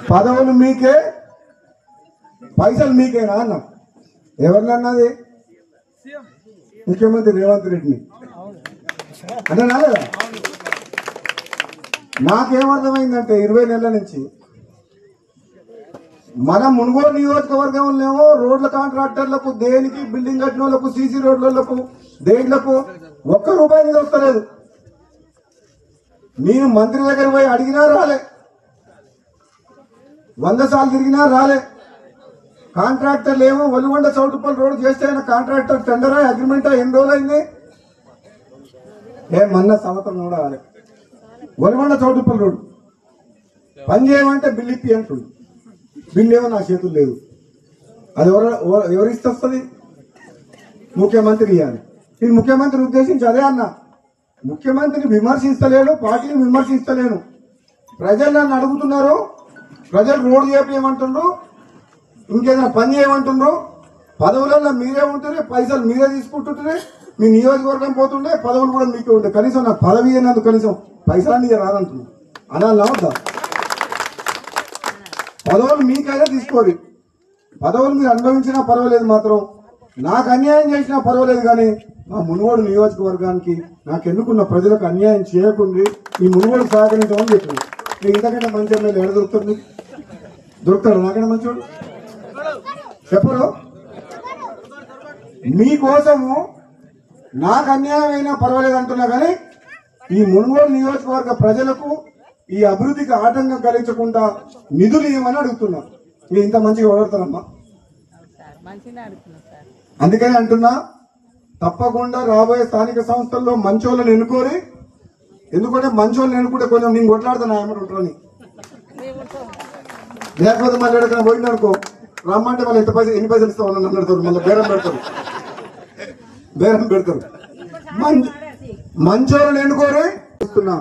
పదవులు మీకే, పైసలు మీకేనా అన్న. ఎవరినన్నది? ముఖ్యమంత్రి రేవంత్ రెడ్డిని అంటే నాలేదా? నాకేమర్థమైందంటే 20 నెలల నుంచి మన మునుగోడు నియోజకవర్గంలో రోడ్ల కాంట్రాక్టర్లకు, దేనికి బిల్డింగ్ కట్టిన వాళ్ళకు, సీసీ రోడ్లకు, దేంట్లకు ఒక్క రూపాయి మీద వస్తలేదు. నేను మంత్రి దగ్గర పోయి అడిగినా రాలే, 100 సార్లు తిరిగినా రాలే. కాంట్రాక్టర్లు ఏమో ఒలిగొండ చౌటుపల్లి రోడ్డు చేస్తే కాంట్రాక్టర్ టెండరా, అగ్రిమెంటా, ఎన్ని రోజులు అయింది? మొన్న సంవత్సరం కూడా రాలే. ఒలిగొండ చౌటుపల్లి రోడ్డు పని చేయమంటే బిల్లు ఇప్పి అంటుంది. బిల్లు ఏమో నా చేతులు లేదు. అది ఎవరిస్తే వస్తుంది? ముఖ్యమంత్రి ఇవ్వాలి. నేను ముఖ్యమంత్రి ఉద్దేశించి అదే అన్నా, ముఖ్యమంత్రిని విమర్శిస్తలేను, పార్టీని విమర్శిస్తలేను. ప్రజలు నన్ను అడుగుతున్నారు, ప్రజలు రోడ్డు చేపేయమంటుండ్రు, ఇంకేదైనా పని చేయమంటుండ్రు. పదవులలో మీరే ఉంటుండే, పైసలు మీరే తీసుకుంటుంటే, మీ నియోజకవర్గం పోతుండే, పదవులు కూడా మీకే ఉండే. కనీసం నాకు పదవి అయినందుకు కనీసం పైసలన్నీ రాదంటున్నాను అనాలి వద్దా? పదవులు మీకైనా తీసుకోరు, పదవులు మీరు అనుభవించినా పర్వాలేదు, మాత్రం నాకు అన్యాయం చేసినా పర్వాలేదు, కానీ మా మునుగోడు నియోజకవర్గానికి నాకు ఎన్నుకున్న ప్రజలకు అన్యాయం చేయకుండా ఈ మునుగోడు సహకరించమని చెప్పింది. నేను ఇంతకంటే మంచి ఎమ్మెల్యే ఎక్కడ దొరుకుతుంది? దొరుకుతాడు నాకైనా మంచోడు? చెప్పరు. మీకోసము నాకు అన్యాయం అయినా పర్వాలేదు అంటున్నా, కానీ ఈ మునుగోడు నియోజకవర్గ ప్రజలకు ఈ అభివృద్ధికి ఆటంకం కలిగించకుండా నిధులు ఇవ్వమని అడుగుతున్నా. మీరు ఇంత మంచిగా ఓడతారమ్మా. అందుకని అంటున్నా, తప్పకుండా రాబోయే స్థానిక సంస్థల్లో మంచోళ్ళని ఎన్నుకోరి. ఎందుకంటే మంచోళ్ళని ఎన్నుకుంటే కొంచెం నేను కొట్లాడుతాను ఏమని ఉంటారని. లేకపోతే మళ్ళీ ఎక్కడికైనా పోయింది అనుకో, రమ్మంటే మళ్ళీ ఎన్ని పైసలు ఇస్తామని అడుగుతారు, మళ్ళీ బేరం పెడతారు. మంచోళ్ళని ఎన్నుకోరి. ఇస్తున్నా,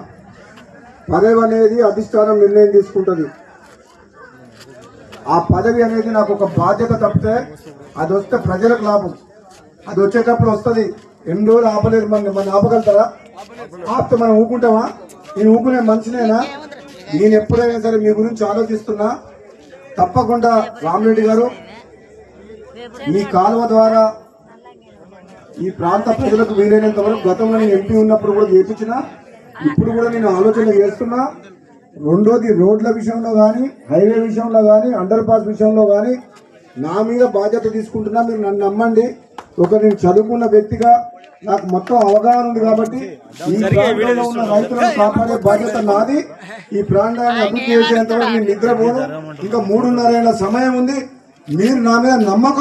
పదవి అనేది అధిష్టానం నిర్ణయం తీసుకుంటుంది. ఆ పదవి అనేది నాకు ఒక బాధ్యత తప్పితే అది వస్తే ప్రజలకు లాభం. అది వచ్చేటప్పుడు వస్తుంది. ఎన్ని రోజులు ఆపలేదు, మన ఆపగలుగుతారా? ఆపితే మనం ఊకుంటామా? నేను ఊకునే మనిషినేనా? నేను ఎప్పుడైనా సరే మీ గురించి ఆలోచిస్తున్నా. తప్పకుండా రామిరెడ్డి గారు, మీ కాలువ ద్వారా ఈ ప్రాంత ప్రజలకు వీలైనంత వరకు గతంలో నేను ఎంపీ ఉన్నప్పుడు కూడా చేపించిన, ఇప్పుడు కూడా నేను ఆలోచన చేస్తున్నా. రెండోది, రోడ్ల విషయంలో కానీ, హైవే విషయంలో కానీ, అండర్ పాస్ విషయంలో కానీ నా మీద బాధ్యత తీసుకుంటున్నా. మీరు నన్ను నమ్మండి. నేను చదువుకున్న వ్యక్తిగా నాకు మొత్తం అవగాహన ఉంది కాబట్టి ఈ ప్రాంతంలో ఉన్న రైతులను కాపాడే బాధ్యత నాది. ఈ ప్రాంతాన్ని అభివృద్ధి చేసేంత వరకు నేను నిద్రపోను. ఇంకా 3.5 ఏళ్ల సమయం ఉంది. మీరు నా మీద నమ్మకం